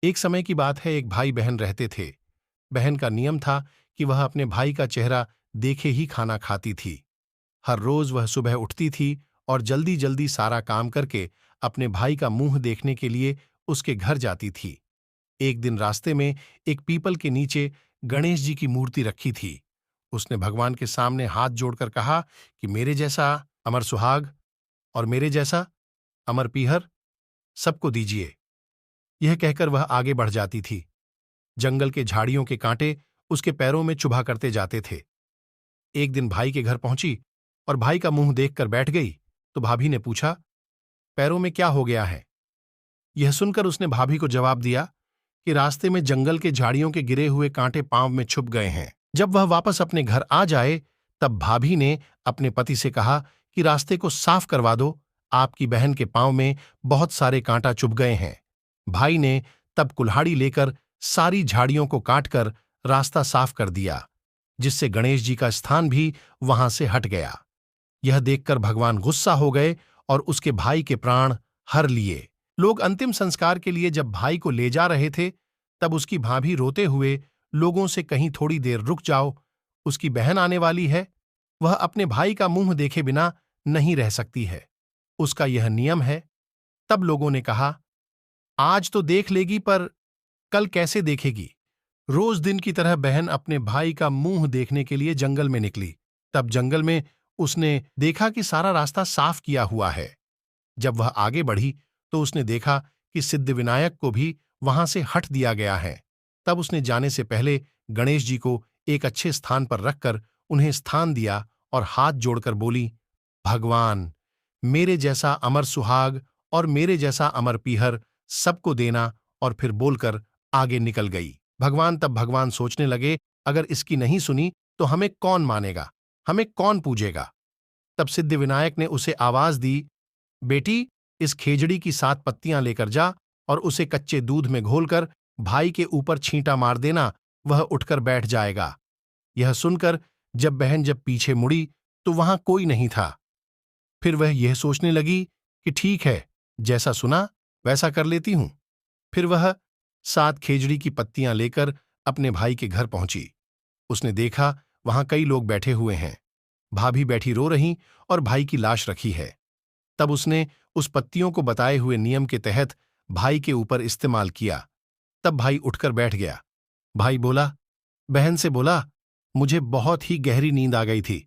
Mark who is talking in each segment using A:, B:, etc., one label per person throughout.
A: एक समय की बात है, एक भाई बहन रहते थे। बहन का नियम था कि वह अपने भाई का चेहरा देखे ही खाना खाती थी। हर रोज वह सुबह उठती थी और जल्दी जल्दी सारा काम करके अपने भाई का मुंह देखने के लिए उसके घर जाती थी। एक दिन रास्ते में एक पीपल के नीचे गणेश जी की मूर्ति रखी थी। उसने भगवान के सामने हाथ जोड़कर कहा कि मेरे जैसा अमर सुहाग और मेरे जैसा अमर पीहर सबको दीजिए। यह कहकर वह आगे बढ़ जाती थी। जंगल के झाड़ियों के कांटे उसके पैरों में चुभा करते जाते थे। एक दिन भाई के घर पहुंची और भाई का मुंह देखकर बैठ गई तो भाभी ने पूछा, पैरों में क्या हो गया है? यह सुनकर उसने भाभी को जवाब दिया कि रास्ते में जंगल के झाड़ियों के गिरे हुए कांटे पांव में छुप गए हैं। जब वह वापस अपने घर आ जाए तब भाभी ने अपने पति से कहा कि रास्ते को साफ करवा दो, आपकी बहन के पांव में बहुत सारे कांटा चुभ गए हैं। भाई ने तब कुल्हाड़ी लेकर सारी झाड़ियों को काटकर रास्ता साफ कर दिया, जिससे गणेश जी का स्थान भी वहां से हट गया। यह देखकर भगवान गुस्सा हो गए और उसके भाई के प्राण हर लिए। लोग अंतिम संस्कार के लिए जब भाई को ले जा रहे थे तब उसकी भाभी रोते हुए लोगों से, कहीं थोड़ी देर रुक जाओ, उसकी बहन आने वाली है, वह अपने भाई का मुंह देखे बिना नहीं रह सकती है, उसका यह नियम है। तब लोगों ने कहा, आज तो देख लेगी पर कल कैसे देखेगी? रोज दिन की तरह बहन अपने भाई का मुंह देखने के लिए जंगल में निकली। तब जंगल में उसने देखा कि सारा रास्ता साफ किया हुआ है। जब वह आगे बढ़ी तो उसने देखा कि सिद्धिविनायक को भी वहां से हट दिया गया है। तब उसने जाने से पहले गणेश जी को एक अच्छे स्थान पर रखकर उन्हें स्थान दिया और हाथ जोड़कर बोली, भगवान, मेरे जैसा अमर सुहाग और मेरे जैसा अमर पीहर सबको देना, और फिर बोलकर आगे निकल गई। भगवान सोचने लगे, अगर इसकी नहीं सुनी तो हमें कौन मानेगा, हमें कौन पूजेगा? तब सिद्धिविनायक ने उसे आवाज दी, बेटी, इस खेजड़ी की 7 पत्तियां लेकर जा और उसे कच्चे दूध में घोलकर भाई के ऊपर छींटा मार देना, वह उठकर बैठ जाएगा। यह सुनकर जब पीछे मुड़ी तो वहां कोई नहीं था। फिर वह यह सोचने लगी कि ठीक है, जैसा सुना वैसा कर लेती हूं। फिर वह 7 खेजड़ी की पत्तियां लेकर अपने भाई के घर पहुंची। उसने देखा वहां कई लोग बैठे हुए हैं। भाभी बैठी रो रही और भाई की लाश रखी है। तब उसने उस पत्तियों को बताए हुए नियम के तहत भाई के ऊपर इस्तेमाल किया। तब भाई उठकर बैठ गया। भाई बोला, बहन से बोला, मुझे बहुत ही गहरी नींद आ गई थी।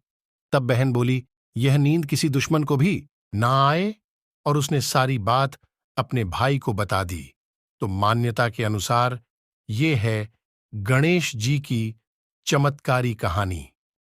A: तब बहन बोली, यह नींद किसी दुश्मन को भी ना आए, और उसने सारी बात अपने भाई को बता दी। तो मान्यता के अनुसार ये है गणेश जी की चमत्कारी कहानी।